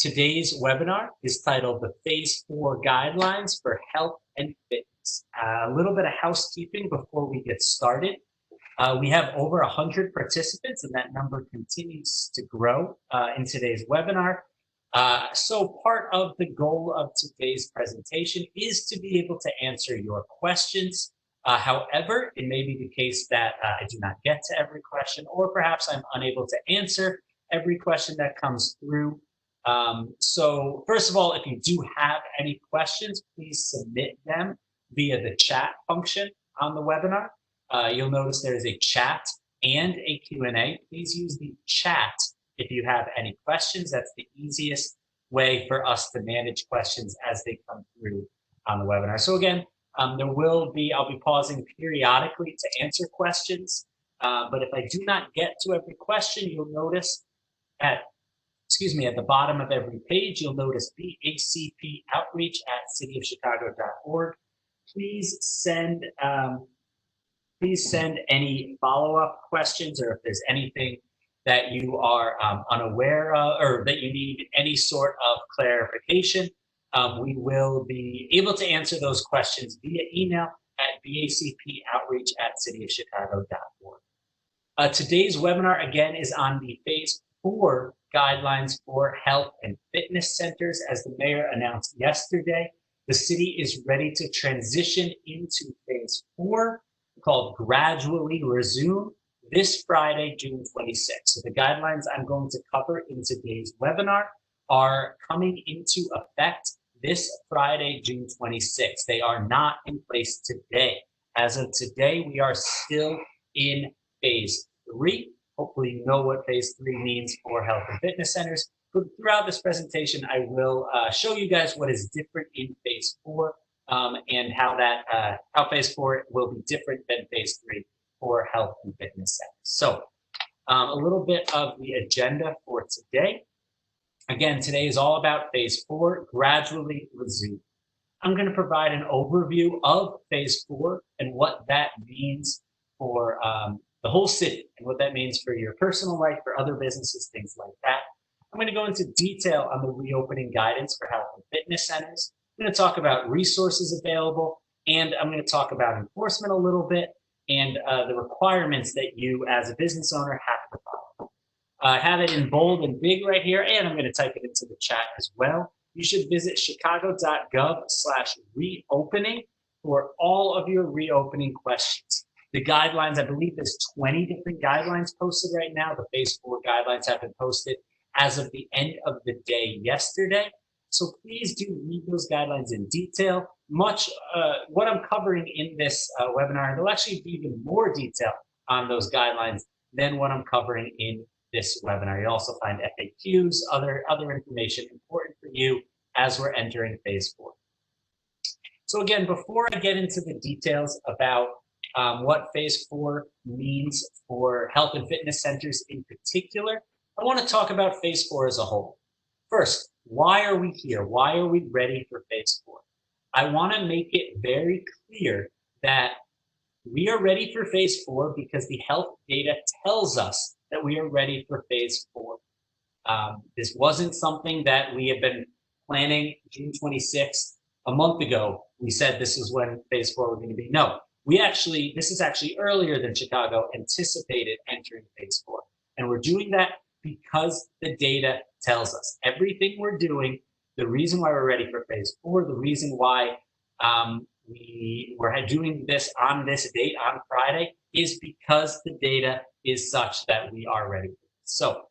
Today's webinar is titled the Phase 4 Guidelines for Health and Fitness. A little bit of housekeeping before we get started. We have over 100 participants, and that number continues to grow in today's webinar. So part of the goal of today's presentation is to be able to answer your questions. However, it may be the case that I do not get to every question, or perhaps I'm unable to answer every question that comes through. So first of all, if you do have any questions, please submit them via the chat function on the webinar. You'll notice there is a chat and a Q&A. Please use the chat if you have any questions. That's the easiest way for us to manage questions as they come through on the webinar. So again, I'll be pausing periodically to answer questions. But if I do not get to every question, you'll notice at the bottom of every page, you'll notice BACP outreach at cityofchicago.org. Please send any follow-up questions, or if there's anything that you are unaware of, or that you need any sort of clarification. We will be able to answer those questions via email at bacpoutreach@cityofchicago.org. Today's webinar, again, is on the Phase 4 Guidelines for Health and Fitness Centers. As the mayor announced yesterday, the city is ready to transition into Phase 4, called Gradually Resume, this Friday, June 26th. So the guidelines I'm going to cover in today's webinar are coming into effect this Friday, June 26th. They are not in place today. As of today, we are still in Phase 3. Hopefully you know what Phase 3 means for health and fitness centers. But throughout this presentation, I will show you guys what is different in Phase 4 and how Phase 4 will be different than Phase 3 for health and fitness centers. So a little bit of the agenda for today. Again, today is all about Phase 4, Gradually Resume. I'm going to provide an overview of Phase 4 and what that means for the whole city, and what that means for your personal life, for other businesses, things like that. I'm going to go into detail on the reopening guidance for health and fitness centers. I'm going to talk about resources available, and I'm going to talk about enforcement a little bit, and the requirements that you as a business owner have to follow. I have it in bold and big right here, and I'm going to type it into the chat as well. You should visit chicago.gov/reopening for all of your reopening questions. The guidelines, I believe there's 20 different guidelines posted right now. The Phase 4 guidelines have been posted as of the end of the day yesterday. So please do read those guidelines in detail. What I'm covering in this webinar, there'll actually be even more detail on those guidelines than what I'm covering in this webinar. You'll also find FAQs, other information important for you as we're entering Phase 4. So again, before I get into the details about what Phase 4 means for health and fitness centers in particular, I want to talk about Phase 4 as a whole. First, why are we here? Why are we ready for Phase 4? I want to make it very clear that we are ready for Phase 4 because the health data tells us that we are ready for Phase 4. This wasn't something that we have been planning June 26th. A month ago, we said this is when Phase 4 was going to be. No, this is actually earlier than Chicago anticipated entering Phase 4. And we're doing that because the data tells us. Everything we're doing, the reason why we're ready for Phase 4, the reason why we're doing this on this date, on Friday, is because the data is such that we are ready. So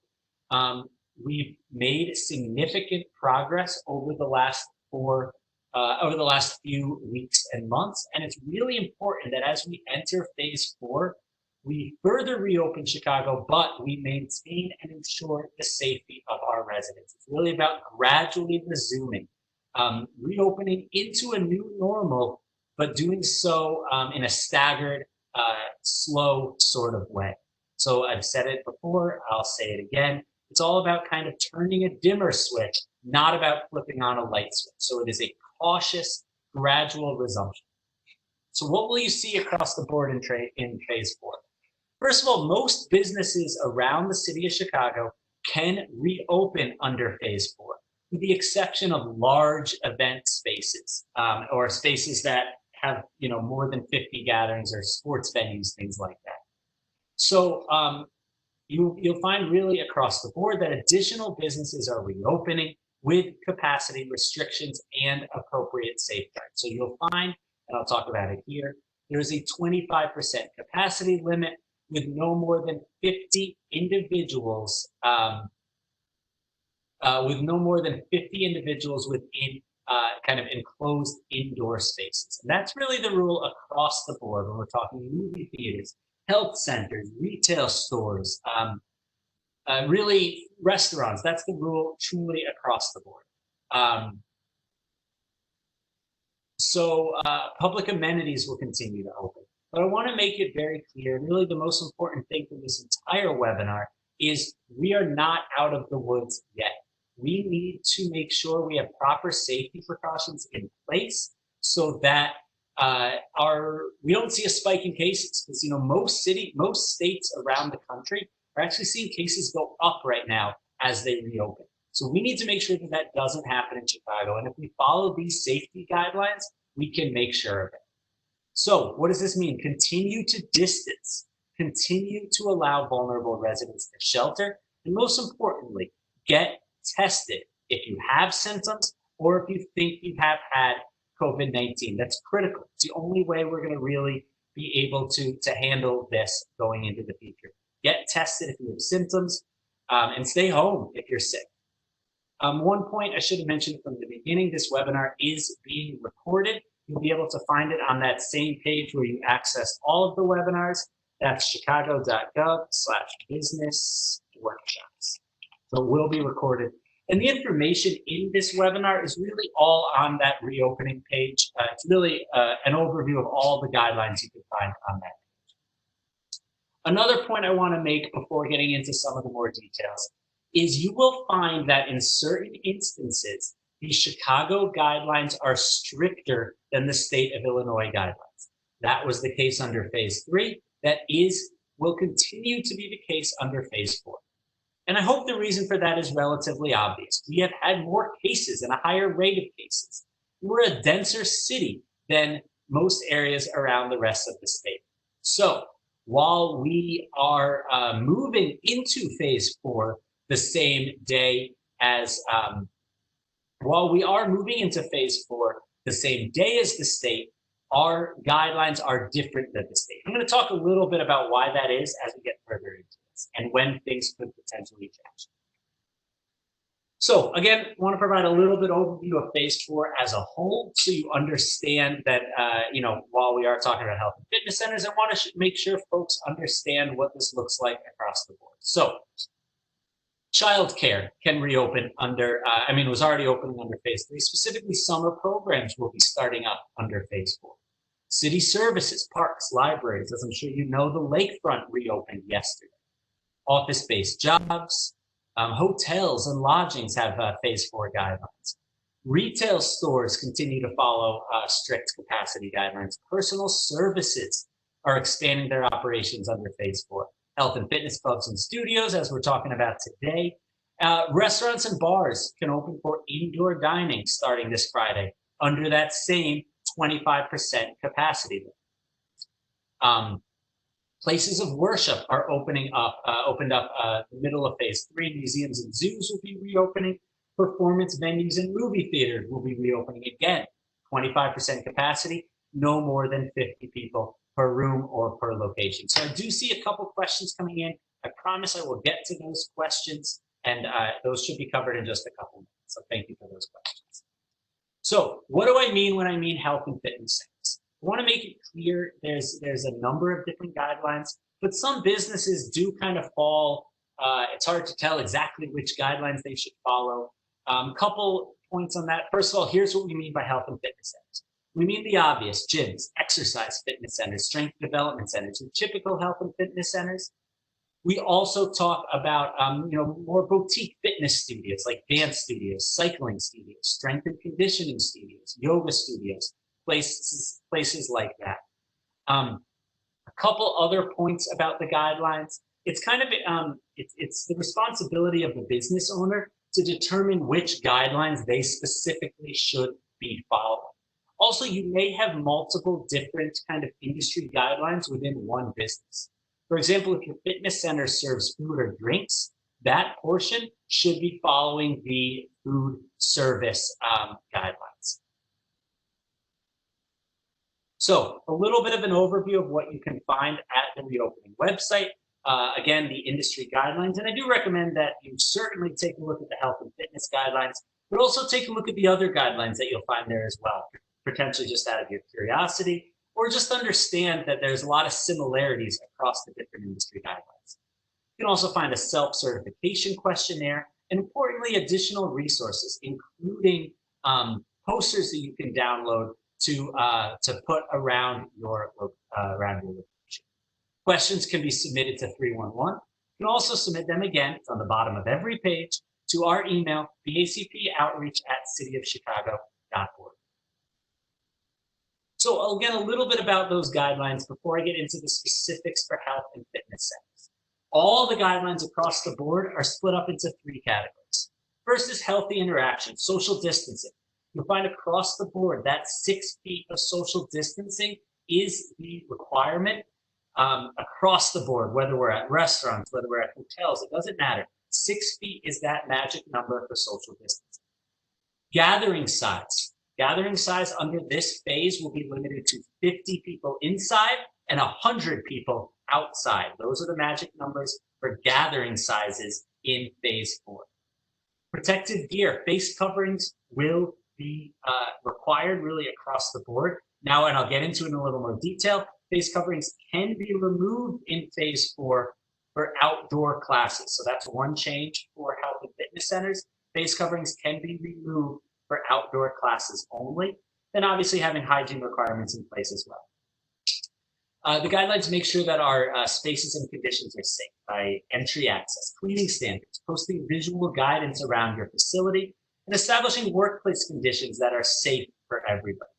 we've made significant progress over the last few weeks and months, and it's really important that as we enter Phase 4, we further reopen Chicago, but we maintain and ensure the safety of our residents. It's really about gradually resuming, reopening into a new normal, but doing so in a staggered, slow sort of way. So I've said it before, I'll say it again. It's all about kind of turning a dimmer switch, not about flipping on a light switch. So it is a cautious, gradual resumption. So what will you see across the board in Phase 4? First of all, most businesses around the city of Chicago can reopen under Phase 4. with the exception of large event spaces or spaces that have more than 50 gatherings or sports venues, things like that. So you'll find really across the board that additional businesses are reopening with capacity restrictions and appropriate safeguards. So you'll find, and I'll talk about it here, there's a 25% capacity limit with no more than 50 individuals within kind of enclosed indoor spaces. And that's really the rule across the board when we're talking movie theaters, health centers, retail stores, really restaurants. That's the rule truly across the board. So public amenities will continue to open. But I want to make it very clear, really the most important thing for this entire webinar is we are not out of the woods yet. We need to make sure we have proper safety precautions in place so that we don't see a spike in cases. Because most states around the country are actually seeing cases go up right now as they reopen. So we need to make sure that that doesn't happen in Chicago. And if we follow these safety guidelines, we can make sure of it. So what does this mean? Continue to distance, continue to allow vulnerable residents to shelter, and most importantly, get tested if you have symptoms or if you think you have had COVID-19. That's critical. It's the only way we're going to really be able to handle this going into the future. Get tested if you have symptoms and stay home if you're sick. One point I should have mentioned from the beginning, this webinar is being recorded. You'll be able to find it on that same page where you access all of the webinars. That's chicago.gov/business workshops. So it will be recorded. And the information in this webinar is really all on that reopening page. It's really an overview of all the guidelines you can find on that page. Another point I want to make before getting into some of the more details is you will find that in certain instances, the Chicago guidelines are stricter than the state of Illinois guidelines. That was the case under phase 3. That will continue to be the case under phase 4. And I hope the reason for that is relatively obvious. We have had more cases and a higher rate of cases. We're a denser city than most areas around the rest of the state. So while we are moving into phase 4 the same day as the state, our guidelines are different than the state. I'm going to talk a little bit about why that is as we get further into this and when things could potentially change. So again, I want to provide a little bit overview of phase 4 as a whole so you understand that, while we are talking about health and fitness centers, I want to make sure folks understand what this looks like across the board. So childcare can reopen was already opening under phase 3. Specifically, summer programs will be starting up under phase 4. City services, parks, libraries, as I'm sure you know, the lakefront reopened yesterday. Office-based jobs, hotels and lodgings have phase 4 guidelines. Retail stores continue to follow strict capacity guidelines. Personal services are expanding their operations under phase 4. Health and fitness clubs and studios, as we're talking about today. Restaurants and bars can open for indoor dining starting this Friday under that same 25% capacity limit. Places of worship are opened up the middle of phase 3. Museums and zoos will be reopening. Performance venues and movie theaters will be reopening again. 25% capacity, no more than 50 people per room or per location. So I do see a couple questions coming in. I promise I will get to those questions, and those should be covered in just a couple minutes. So thank you for those questions. So what do I mean when I mean health and fitness centers? I want to make it clear there's a number of different guidelines, but some businesses do kind of fall. It's hard to tell exactly which guidelines they should follow. Couple points on that. First of all, here's what we mean by health and fitness centers. We mean the obvious: gyms, exercise fitness centers, strength development centers, and typical health and fitness centers. We also talk about more boutique fitness studios like dance studios, cycling studios, strength and conditioning studios, yoga studios, places like that. A couple other points about the guidelines. It's kind of it's the responsibility of the business owner to determine which guidelines they specifically should be following. Also, you may have multiple different kind of industry guidelines within one business. For example, if your fitness center serves food or drinks, that portion should be following the food service guidelines. So a little bit of an overview of what you can find at the reopening website. Again, the industry guidelines, and I do recommend that you certainly take a look at the health and fitness guidelines, but also take a look at the other guidelines that you'll find there as well, potentially just out of your curiosity, or just understand that there's a lot of similarities across the different industry guidelines. You can also find a self-certification questionnaire, and importantly, additional resources, including posters that you can download to put around your location. Questions can be submitted to 311. You can also submit them again, it's on the bottom of every page, to our email, bacpoutreach@cityofchicago.org. So again, a little bit about those guidelines before I get into the specifics for health and fitness centers. All the guidelines across the board are split up into three categories. First is healthy interaction, social distancing. You'll find across the board that 6 feet of social distancing is the requirement across the board, whether we're at restaurants, whether we're at hotels, it doesn't matter. 6 feet is that magic number for social distancing. Gathering size. Gathering size under this phase will be limited to 50 people inside and 100 people outside. Those are the magic numbers for gathering sizes in phase 4. Protective gear, face coverings will be required really across the board. Now, and I'll get into it in a little more detail, face coverings can be removed in phase 4 for outdoor classes. So that's one change for health and fitness centers. Face coverings can be removed for outdoor classes only. Then obviously having hygiene requirements in place as well. The guidelines make sure that our spaces and conditions are safe by entry access, cleaning standards, posting visual guidance around your facility, and establishing workplace conditions that are safe for everybody.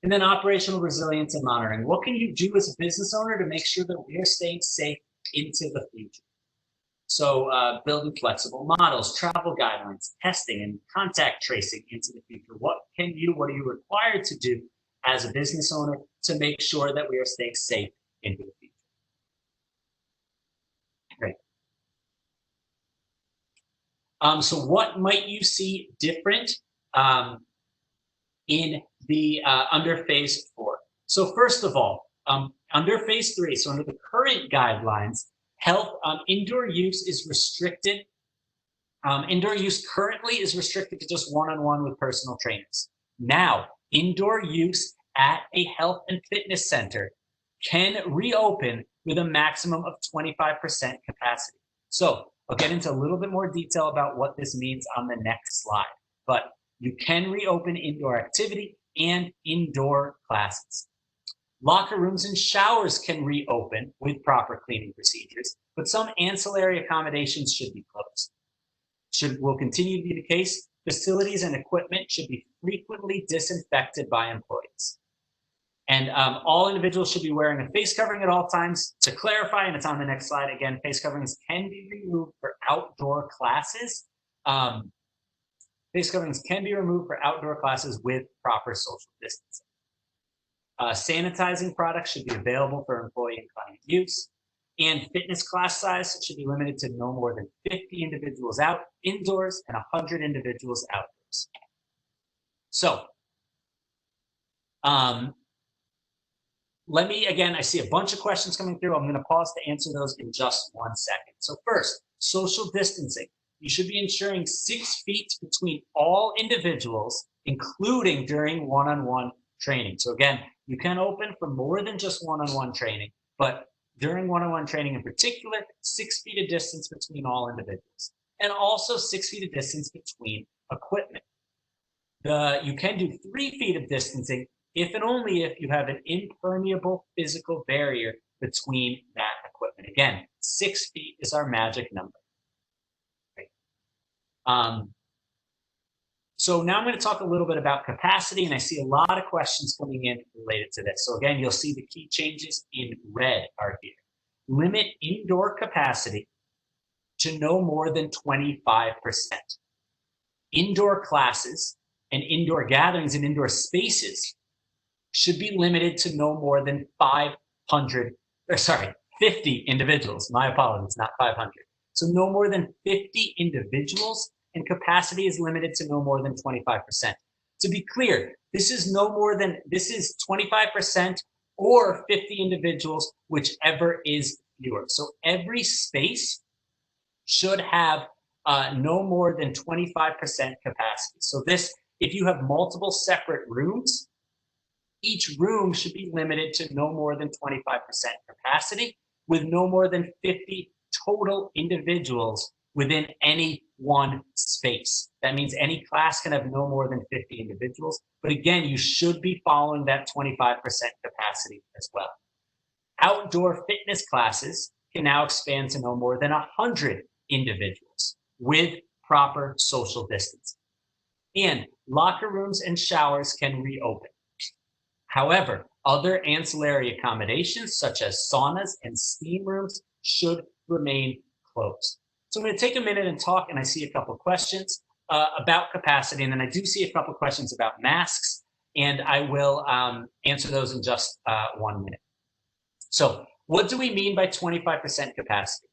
And then operational resilience and monitoring. What can you do as a business owner to make sure that we are staying safe into the future? So building flexible models, travel guidelines, testing, and contact tracing into the future. What are you required to do as a business owner to make sure that we are staying safe into the future? Great. So what might you see different in the under phase 4? So first of all, under phase 3, so under the current guidelines, indoor use is restricted. Indoor use currently is restricted to just one-on-one with personal trainers. Now, indoor use at a health and fitness center can reopen with a maximum of 25% capacity. So I'll get into a little bit more detail about what this means on the next slide, but you can reopen indoor activity and indoor classes. Locker rooms and showers can reopen with proper cleaning procedures, but some ancillary accommodations should be closed. Will continue to be the case. Facilities and equipment should be frequently disinfected by employees. And all individuals should be wearing a face covering at all times. To clarify, and it's on the next slide again, face coverings can be removed for outdoor classes. Face coverings can be removed for outdoor classes with proper social distancing. Sanitizing products should be available for employee and client use. And fitness class size should be limited to no more than 50 individuals indoors and 100 individuals outdoors. So, I see a bunch of questions coming through. I'm going to pause to answer those in just 1 second. So first, social distancing. You should be ensuring 6 feet between all individuals, including during one-on-one training. So again, you can open for more than just one-on-one training, but during one-on-one training in particular, 6 feet of distance between all individuals, and also 6 feet of distance between equipment. You can do 3 feet of distancing if and only if you have an impermeable physical barrier between that equipment. Again, 6 feet is our magic number. Right. So now I'm going to talk a little bit about capacity, and I see a lot of questions coming in related to this. So again, you'll see the key changes in red are here. Limit indoor capacity to no more than 25%. Indoor classes and indoor gatherings and indoor spaces should be limited to no more than 50 individuals. My apologies, not 500. So no more than 50 individuals, and capacity is limited to no more than 25%. To be clear, this is 25% or 50 individuals, whichever is fewer. So every space should have no more than 25% capacity. So this, if you have multiple separate rooms, each room should be limited to no more than 25% capacity, with no more than 50 total individuals within any one space. That means any class can have no more than 50 individuals. But again, you should be following that 25% capacity as well. Outdoor fitness classes can now expand to no more than 100 individuals with proper social distance. And locker rooms and showers can reopen. However, other ancillary accommodations such as saunas and steam rooms should remain closed. So I'm going to take a minute and talk, and I see a couple of questions about capacity, and then I do see a couple of questions about masks, and I will answer those in just 1 minute. So what do we mean by 25% capacity?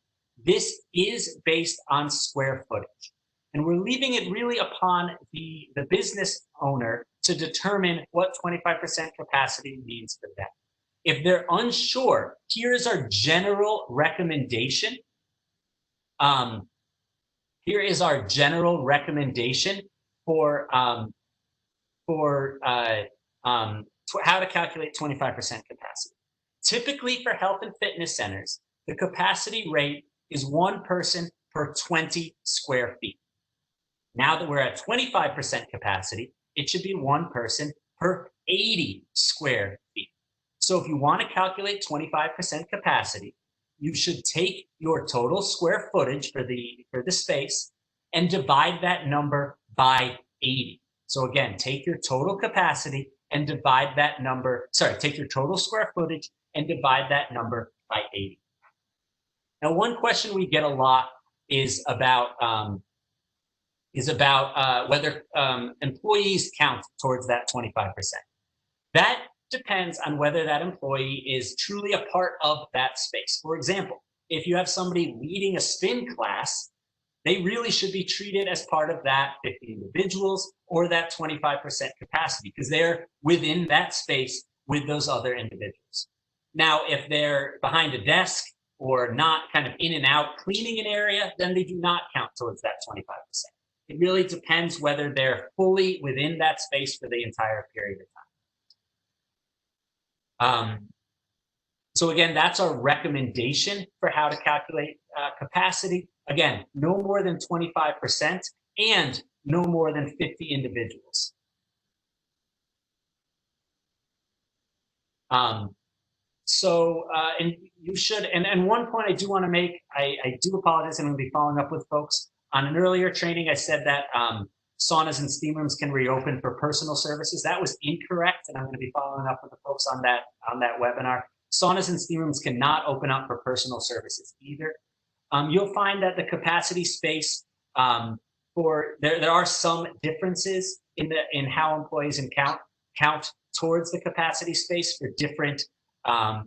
This is based on square footage, and we're leaving it really upon the business owner to determine what 25% capacity means for them. If they're unsure, here's our general recommendation. Here is our general recommendation for how to calculate 25% capacity. Typically for health and fitness centers, the capacity rate is 1 person per 20 square feet. Now that we're at 25% capacity, it should be 1 person per 80 square feet. So if you want to calculate 25% capacity, you should take your total square footage for the space and divide that number by 80. So again, take your total capacity and divide that number, take your total square footage and divide that number by 80. Now, one question we get a lot is about whether employees count towards that 25%. That depends on whether that employee is truly a part of that space. For example, if you have somebody leading a spin class, they really should be treated as part of that 50 individuals or that 25% capacity because they're within that space with those other individuals. Now, if they're behind a desk or not kind of in and out cleaning an area, then they do not count towards that 25%. It really depends whether they're fully within that space for the entire period of time. So again, that's our recommendation for how to calculate capacity. Again, no more than 25% and no more than 50 individuals. And you should, and one point I do want to make, I do apologize, I'm going to be following up with folks. On an earlier training, I said that saunas and steam rooms can reopen for personal services. That was incorrect, and I'm going to be following up with the folks on that webinar. Saunas and steam rooms cannot open up for personal services either. You'll find that the capacity space there are some differences in how employees count towards the capacity space for different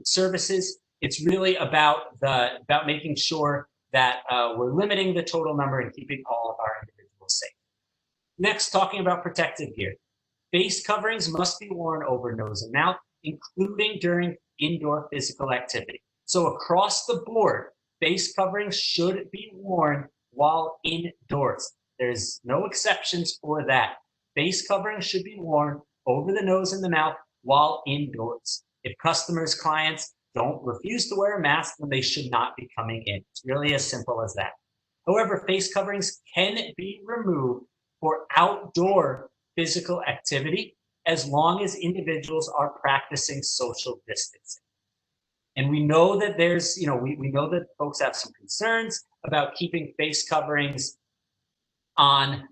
services. It's really about making sure that we're limiting the total number and keeping all of our individuals safe. Next, talking about protective gear. Face coverings must be worn over nose and mouth, including during indoor physical activity. So across the board, face coverings should be worn while indoors. There's no exceptions for that. Face coverings should be worn over the nose and the mouth while indoors. If customers, clients refuse to wear a mask, then they should not be coming in. It's really as simple as that. However, face coverings can be removed for outdoor physical activity as long as individuals are practicing social distancing. And we know that there's, we know that folks have some concerns about keeping face coverings on,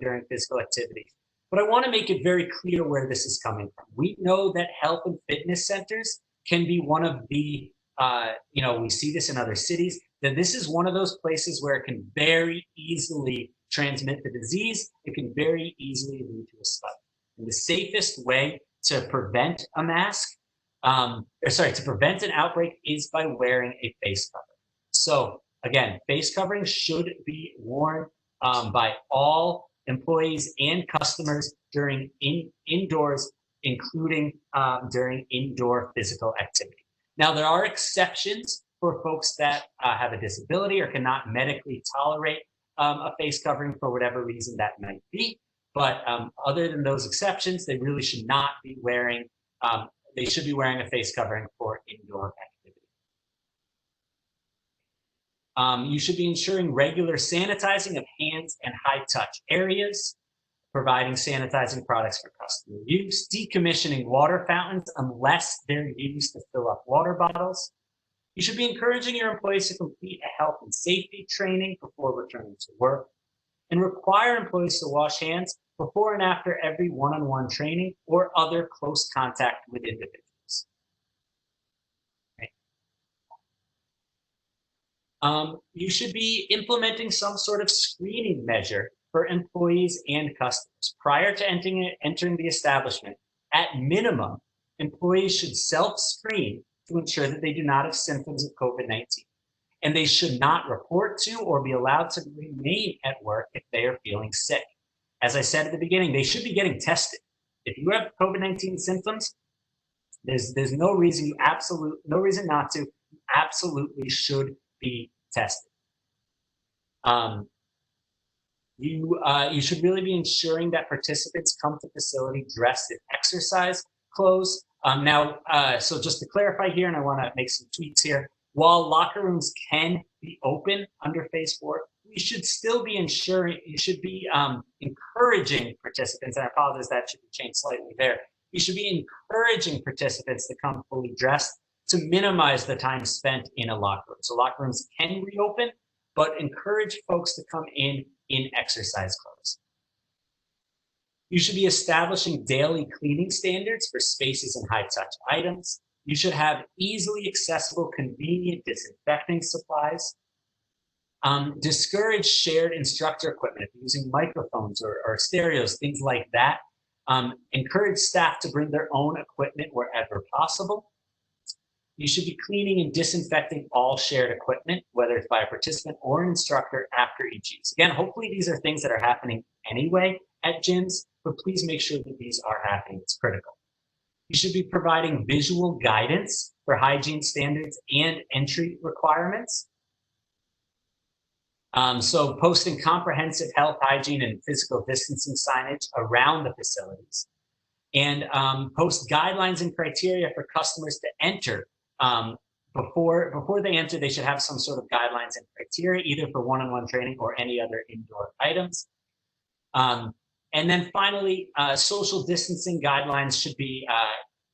during physical activity. But I want to make it very clear where this is coming from. We know that health and fitness centers can be one of the we see this in other cities, that this is one of those places where it can very easily transmit the disease. It can very easily lead to a spike. And the safest way to prevent a mask, to prevent an outbreak is by wearing a face covering. So again, face coverings should be worn by all employees and customers during indoors, including during indoor physical activity. Now, there are exceptions for folks that have a disability or cannot medically tolerate a face covering for whatever reason that might be. But other than those exceptions, they really should not be wearing, they should be wearing a face covering for indoor activity. You should be ensuring regular sanitizing of hands and high touch areas, providing sanitizing products for customer use, decommissioning water fountains unless they're used to fill up water bottles. You should be encouraging your employees to complete a health and safety training before returning to work, and require employees to wash hands before and after every one-on-one training or other close contact with individuals. You should be implementing some sort of screening measure for employees and customers. Prior to entering the establishment, at minimum, employees should self-screen to ensure that they do not have symptoms of COVID-19. And they should not report to or be allowed to remain at work if they are feeling sick. As I said at the beginning, they should be getting tested. If you have COVID-19 symptoms, there's no reason no reason not to. You absolutely should be tested. You should really be ensuring that participants come to facility dressed in exercise clothes. So just to clarify here, and I want to make some tweaks here, while locker rooms can be open under phase 4, we should still be encouraging participants, and I apologize, that should be changed slightly there. You should be encouraging participants to come fully dressed to minimize the time spent in a locker room. So locker rooms can reopen, but encourage folks to come in exercise clothes. You should be establishing daily cleaning standards for spaces and high-touch items. You should have easily accessible, convenient disinfecting supplies. Discourage shared instructor equipment if you're using microphones or stereos, things like that. Encourage staff to bring their own equipment wherever possible. You should be cleaning and disinfecting all shared equipment, whether it's by a participant or an instructor after each use. Again, hopefully these are things that are happening anyway at gyms, but please make sure that these are happening. It's critical. You should be providing visual guidance for hygiene standards and entry requirements. So posting comprehensive health, hygiene, and physical distancing signage around the facilities. And post guidelines and criteria for customers to enter. Before they enter, they should have some sort of guidelines and criteria, either for one-on-one training or any other indoor items. And then finally, social distancing guidelines should be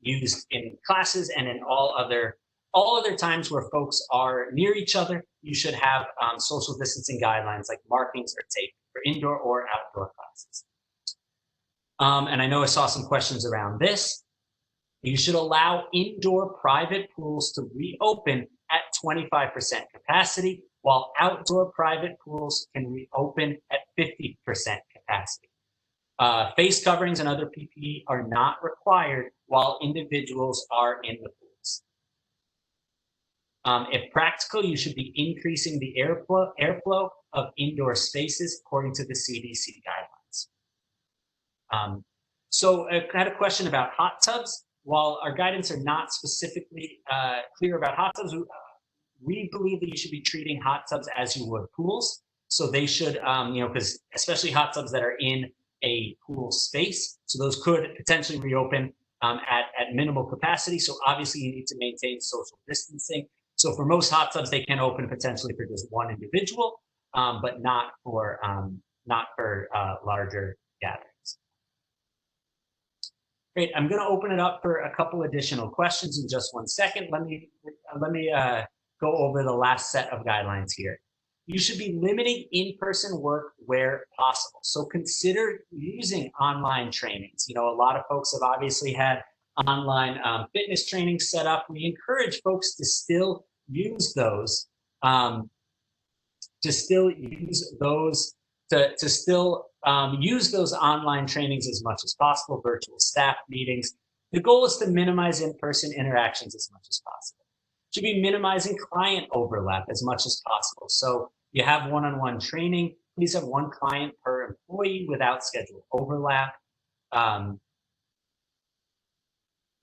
used in classes and in all other times where folks are near each other. You should have social distancing guidelines like markings or tape for indoor or outdoor classes. And I know I saw some questions around this. You should allow indoor private pools to reopen at 25% capacity, while outdoor private pools can reopen at 50% capacity. Face coverings and other PPE are not required while individuals are in the pools. If practical, you should be increasing the airflow of indoor spaces according to the CDC guidelines. So I had a question about hot tubs. While our guidance are not specifically clear about hot tubs, we believe that you should be treating hot tubs as you would pools. So they should, because especially hot tubs that are in a pool space, so those could potentially reopen at minimal capacity. So obviously you need to maintain social distancing. So for most hot tubs, they can open potentially for just one individual, but not for larger gatherings. Great. I'm going to open it up for a couple additional questions in just 1 second. Let me go over the last set of guidelines here. You should be limiting in-person work where possible. So consider using online trainings. A lot of folks have obviously had online fitness training set up. We encourage folks to still use those, to still use those, to still use those online trainings as much as possible, virtual staff meetings. The goal is to minimize in-person interactions as much as possible. Should be minimizing client overlap as much as possible. So you have one-on-one training, please have one client per employee without scheduled overlap.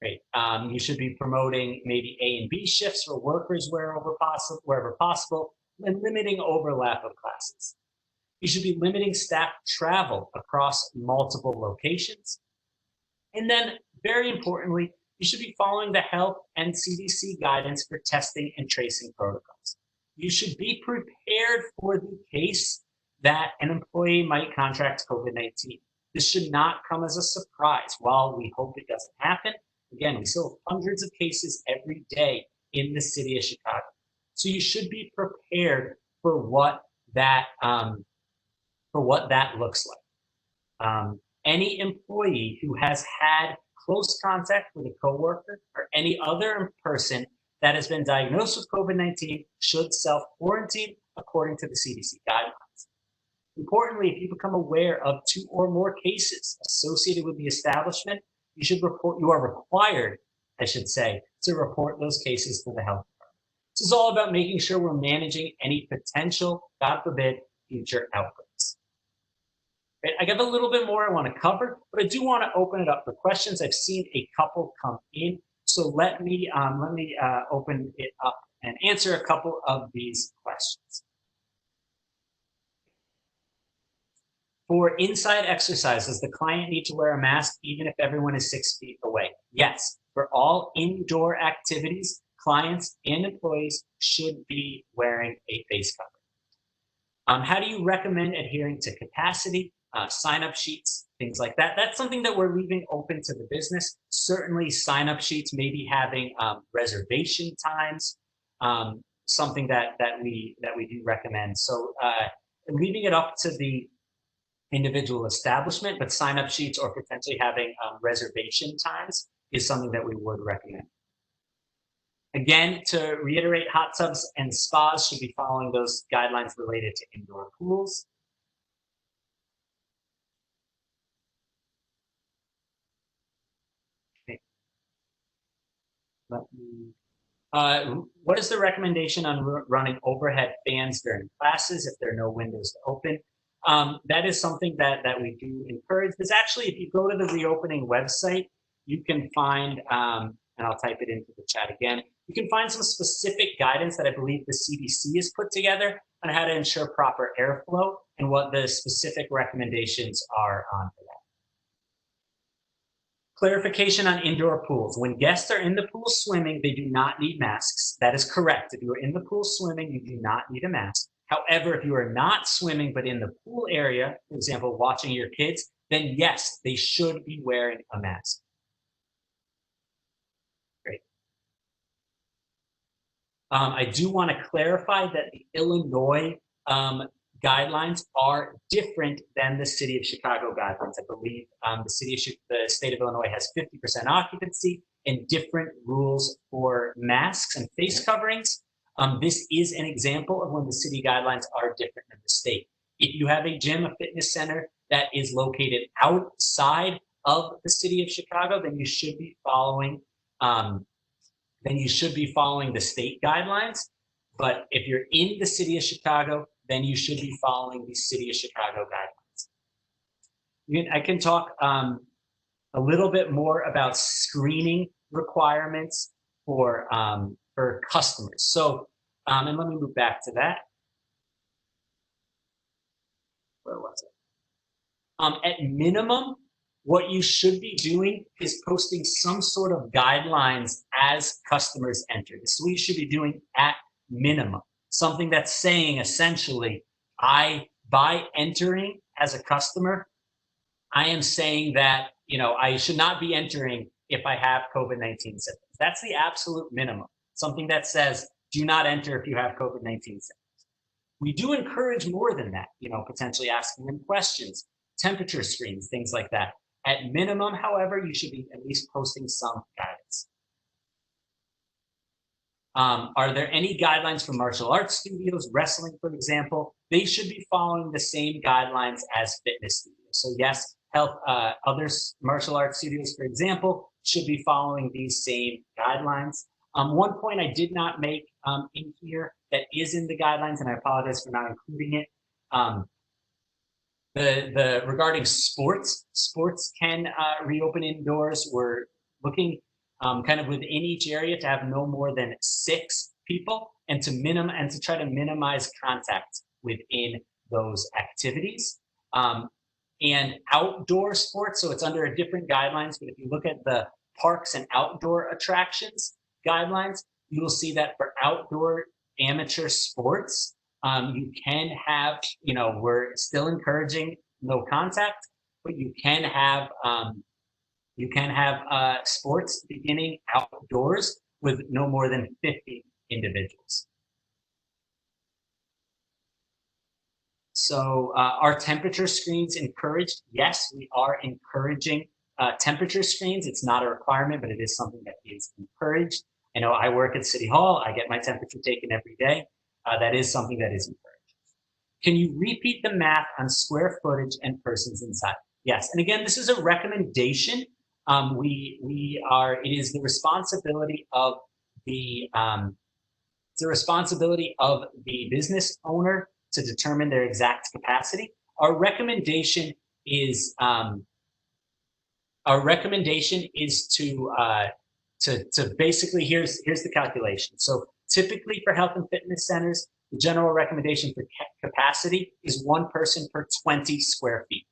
Great. You should be promoting maybe A and B shifts for workers wherever possible, and limiting overlap of classes. You should be limiting staff travel across multiple locations. And then, very importantly, you should be following the health and CDC guidance for testing and tracing protocols. You should be prepared for the case that an employee might contract COVID-19. This should not come as a surprise. While we hope it doesn't happen, again, we still have hundreds of cases every day in the city of Chicago. So you should be prepared for what that looks like. Any employee who has had close contact with a coworker or any other person that has been diagnosed with COVID-19 should self-quarantine according to the CDC guidelines. Importantly, if you become aware of 2 or more cases associated with the establishment, you are required, I should say, to report those cases to the health department. This is all about making sure we're managing any potential, God forbid, future outbreaks. Right, I got a little bit more I want to cover, but I do want to open it up for questions. I've seen a couple come in, so let me open it up and answer a couple of these questions. For inside exercise, does the client need to wear a mask even if everyone is 6 feet away? Yes. For all indoor activities, clients and employees should be wearing a face covering. How do you recommend adhering to capacity, sign-up sheets, things like that? That's something that we're leaving open to the business. Certainly sign-up sheets, maybe having reservation times, something that we do recommend. So leaving it up to the individual establishment, but sign-up sheets or potentially having reservation times is something that we would recommend. Again, to reiterate, hot tubs and spas should be following those guidelines related to indoor pools. Okay. What is the recommendation on running overhead fans during classes if there are no windows to open? That is something that we do encourage. There's actually, if you go to the reopening website, you can find, and I'll type it into the chat again, you can find some specific guidance that I believe the CDC has put together on how to ensure proper airflow and what the specific recommendations are on for that. Clarification on indoor pools. When guests are in the pool swimming, they do not need masks. That is correct. If you are in the pool swimming, you do not need a mask. However, if you are not swimming, but in the pool area, for example, watching your kids, then yes, they should be wearing a mask. Great. I do want to clarify that the Illinois guidelines are different than the city of Chicago guidelines. I believe the state of Illinois has 50% occupancy and different rules for masks and face coverings. This is an example of when the city guidelines are different than the state. If you have a gym, a fitness center that is located outside of the city of Chicago, then you should be following the state guidelines. But if you're in the city of Chicago, then you should be following the city of Chicago guidelines. I can talk a little bit more about screening requirements for customers. So, and let me move back to that. Where was it? At minimum, what you should be doing is posting some sort of guidelines as customers enter. This is what you should be doing at minimum. Something that's saying essentially, by entering as a customer, I am saying that, I should not be entering if I have COVID-19 symptoms. That's the absolute minimum. Something that says, do not enter if you have COVID-19 symptoms. We do encourage more than that, potentially asking them questions, temperature screens, things like that. At minimum, however, you should be at least posting some guidance. Are there any guidelines for martial arts studios, wrestling, for example? They should be following the same guidelines as fitness studios. So yes, other martial arts studios, for example, should be following these same guidelines. One point I did not make in here that is in the guidelines, and I apologize for not including it. Regarding sports can reopen indoors. We're looking kind of within each area to have no more than 6 people, and to try to minimize contact within those activities. And outdoor sports, so it's under a different guidelines, but if you look at the parks and outdoor attractions guidelines, you will see that for outdoor amateur sports, you can have, we're still encouraging no contact, but you can have sports beginning outdoors with no more than 50 individuals. So are temperature screens encouraged? Yes, we are encouraging temperature screens. It's not a requirement, but it is something that is encouraged. I know I work at City Hall. I get my temperature taken every day. That is something that is encouraged. Can you repeat the math on square footage and persons inside? Yes, and again, this is a recommendation. It is the responsibility of the business owner to determine their exact capacity. Our recommendation is to basically, here's the calculation. So typically for health and fitness centers, the general recommendation for capacity is 1 person per 20 square feet.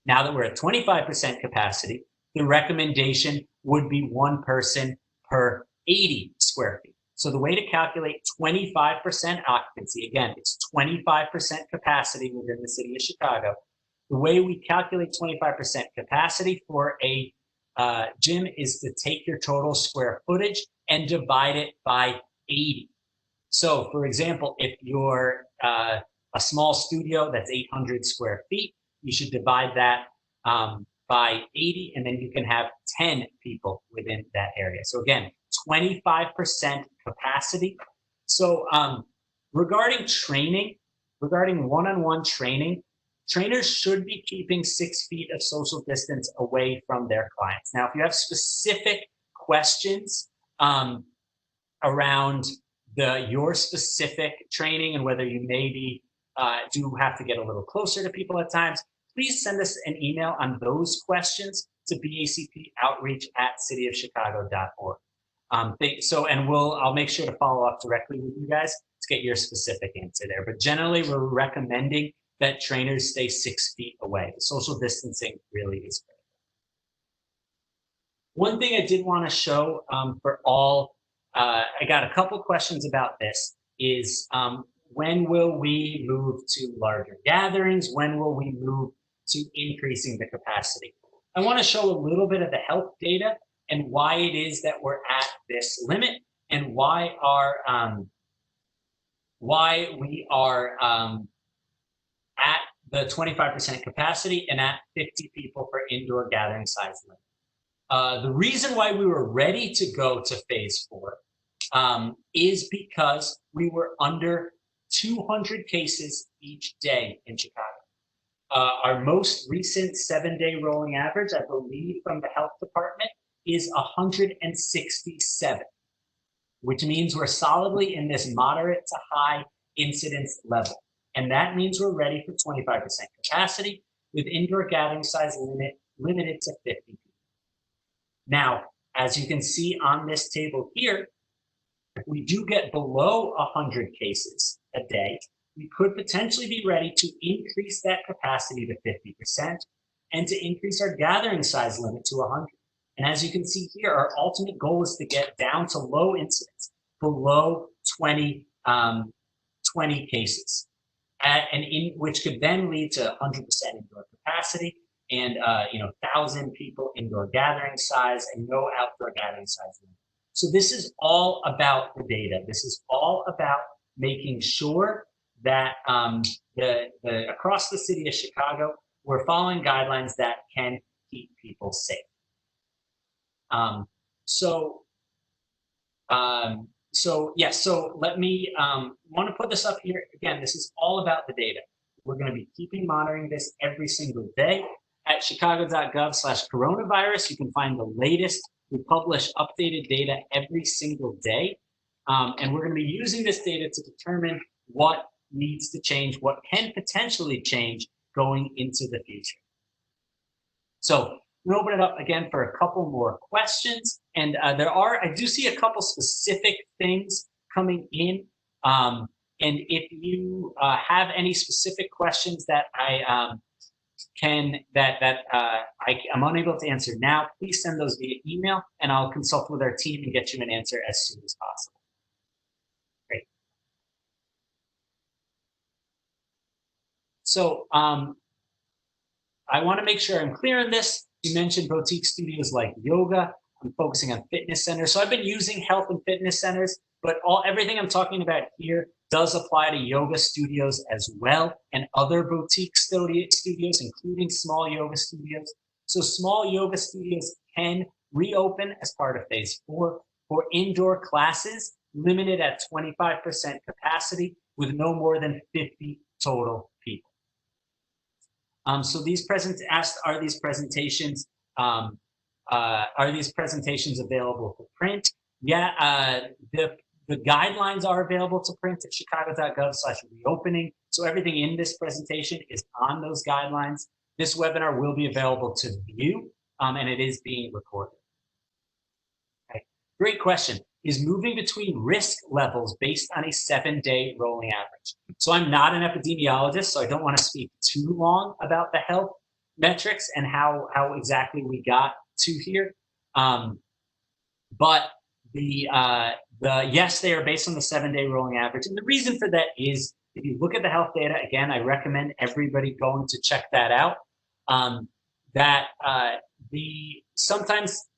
Now that we're at 25% capacity, the recommendation would be 1 person per 80 square feet. So the way to calculate 25% occupancy, again, it's 25% capacity within the city of Chicago. The way we calculate 25% capacity for a gym is to take your total square footage and divide it by 80. So for example, if you're a small studio that's 800 square feet, you should divide that by 80, and then you can have 10 people within that area. So again, 25% capacity. So regarding training, regarding one-on-one training, trainers should be keeping 6 feet of social distance away from their clients. Now, if you have specific questions around your specific training and whether you maybe do have to get a little closer to people at times, please send us an email on those questions to bacpoutreach@cityofchicago.org. I'll make sure to follow up directly with you guys to get your specific answer there. But generally, we're recommending that trainers stay 6 feet away. The social distancing really is critical. One thing I did want to show for all, I got a couple questions about this, is when will we move to larger gatherings? When will we move to increasing the capacity? I want to show a little bit of the health data and why it is that we're at this limit, and why we are at the 25% capacity and at 50 people per indoor gathering size limit. The reason why we were ready to go to phase 4 is because we were under 200 cases each day in Chicago. Our most recent 7-day rolling average, I believe, from the health department is 167, which means we're solidly in this moderate to high incidence level. And that means we're ready for 25% capacity with indoor gathering size limited to 50 people. Now, as you can see on this table here, if we do get below 100 cases a day, we could potentially be ready to increase that capacity to 50% and to increase our gathering size limit to 100. And as you can see here, our ultimate goal is to get down to low incidence, below 20 cases, which could then lead to 100% indoor capacity and 1,000 people indoor gathering size and no outdoor gathering size limit. So this is all about the data. This is all about making sure that across the city of Chicago, we're following guidelines that can keep people safe. So let me want to put this up here again. This is all about the data. We're going to be monitoring this every single day. At chicago.gov/coronavirus, you can find the latest. We publish updated data every single day, and we're going to be using this data to determine what needs to change, what can potentially change going into the future. So we'll open it up again for a couple more questions. And I do see a couple specific things coming in. And if you have any specific questions that I'm unable to answer now, please send those via email and I'll consult with our team and get you an answer as soon as possible. Great. So I want to make sure I'm clear on this. You mentioned boutique studios like yoga. I'm focusing on fitness centers. So I've been using health and fitness centers, but everything I'm talking about here does apply to yoga studios as well and other boutique studios, including small yoga studios. So small yoga studios can reopen as part of phase 4 for indoor classes limited at 25% capacity with no more than 50 total people. So these are these presentations available for print? Yeah, the guidelines are available to print at chicago.gov/reopening. So everything in this presentation is on those guidelines. This webinar will be available to view, and it is being recorded. Okay. Great question. Is moving between risk levels based on a 7-day rolling average? So I'm not an epidemiologist, so I don't want to speak too long about the health metrics and how exactly we got to here. But yes, they are based on the 7-day rolling average. And the reason for that is if you look at the health data, again, I recommend everybody going to check that out. Sometimes,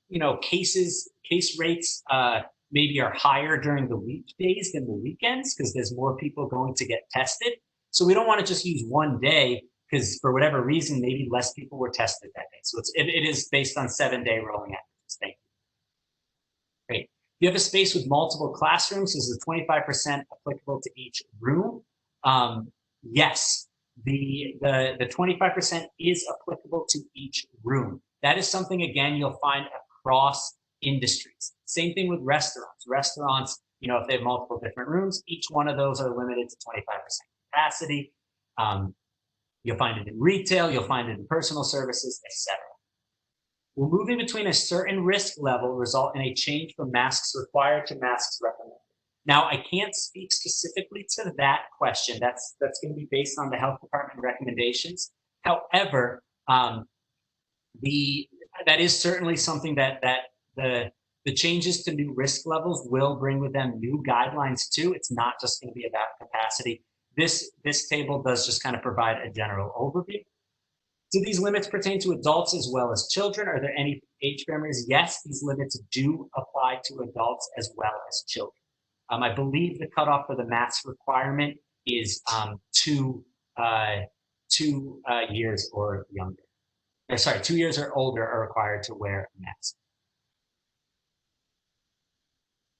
case rates maybe are higher during the weekdays than the weekends because there's more people going to get tested. So we don't want to just use one day because for whatever reason, maybe less people were tested that day. So it is based on 7-day rolling averages. Thank you. Great. If you have a space with multiple classrooms, is the 25% applicable to each room? Yes, the 25% is applicable to each room. That is something, again, you'll find across industries. Same thing with restaurants. Restaurants, if they have multiple different rooms, each one of those are limited to 25% capacity. You'll find it in retail, you'll find it in personal services, etc. Will moving between a certain risk level result in a change from masks required to masks recommended? Now, I can't speak specifically to that question. That's going to be based on the health department recommendations. However, that is certainly something that the changes to new risk levels will bring with them new guidelines too. It's not just going to be about capacity. This table does just kind of provide a general overview. Do these limits pertain to adults as well as children? Are there any age parameters? Yes, these limits do apply to adults as well as children. I believe the cutoff for the mask requirement is 2 years or younger. 2 years or older are required to wear a mask.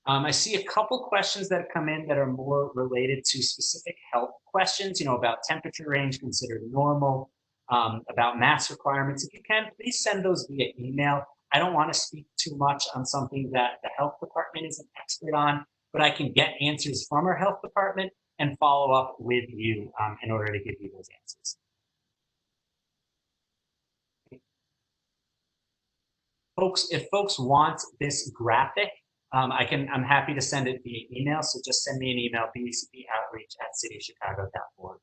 I see a couple questions that come in that are more related to specific health questions, about temperature range considered normal, about mask requirements. If you can, please send those via email. I don't want to speak too much on something that the health department is an expert on, but I can get answers from our health department and follow up with you in order to give you those answers. Folks, if folks want this graphic, I'm happy to send it via email. So just send me an email, bacpoutreach@cityofchicago.org.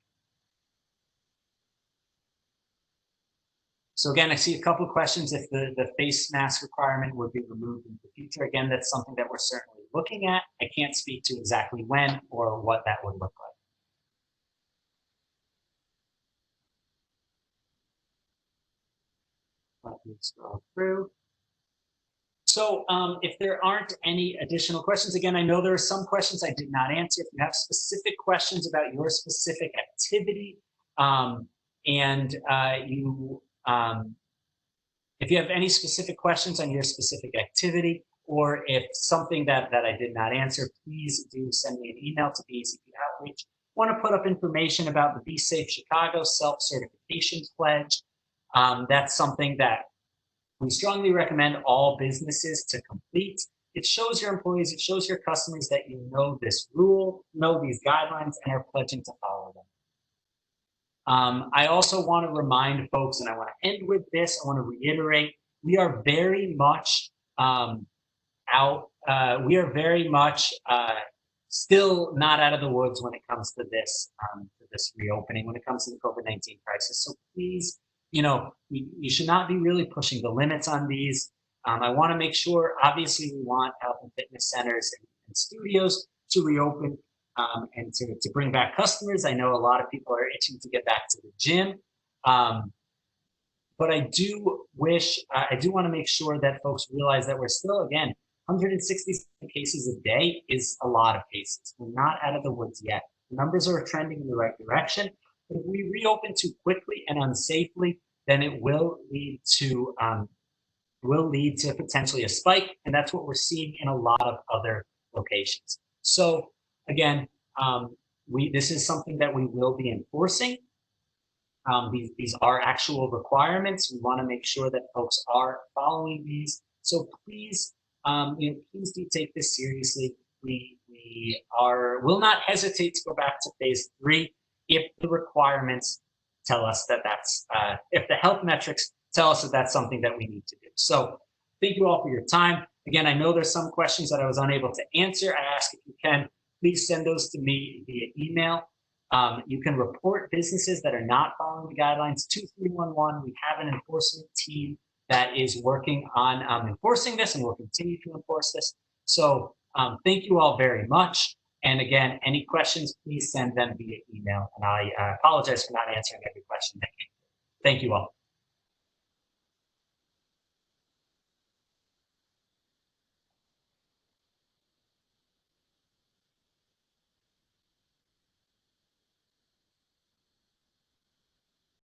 So again, I see a couple of questions if the face mask requirement would be removed in the future. Again, that's something that we're certainly looking at. I can't speak to exactly when or what that would look like. Let me scroll through. So if there aren't any additional questions, again, I know there are some questions I did not answer. If you have specific questions about your specific activity and you If you have any specific questions on your specific activity, or if something that I did not answer, please do send me an email to BACP Outreach. Want to put up information about the Be Safe Chicago self-certification pledge. That's something that we strongly recommend all businesses to complete. It shows your employees, it shows your customers that you know this rule, know these guidelines, and are pledging to follow them. I also want to remind folks, and I want to end with this, I want to reiterate, we are very much still not out of the woods when it comes to this reopening, when it comes to the COVID-19 crisis. So please, you should not be really pushing the limits on these. I want to make sure, obviously, we want health and fitness centers and studios to reopen and to bring back customers. I know a lot of people are itching to get back to the gym. But I do want to make sure that folks realize that we're still, again, 160 cases a day is a lot of cases. We're not out of the woods yet. The numbers are trending in the right direction. If we reopen too quickly and unsafely, then it will lead to potentially a spike, and that's what we're seeing in a lot of other locations. So again, this is something that we will be enforcing. These are actual requirements. We want to make sure that folks are following these. So please, please do take this seriously. We will not hesitate to go back to phase 3 if the requirements tell us that if the health metrics tell us that that's something that we need to do. So thank you all for your time. Again, I know there's some questions that I was unable to answer. I ask if you can, please send those to me via email. You can report businesses that are not following the guidelines to 311. We have an enforcement team that is working on enforcing this and will continue to enforce this. So thank you all very much. And again, any questions, please send them via email. And I apologize for not answering every question that came. Thank you all.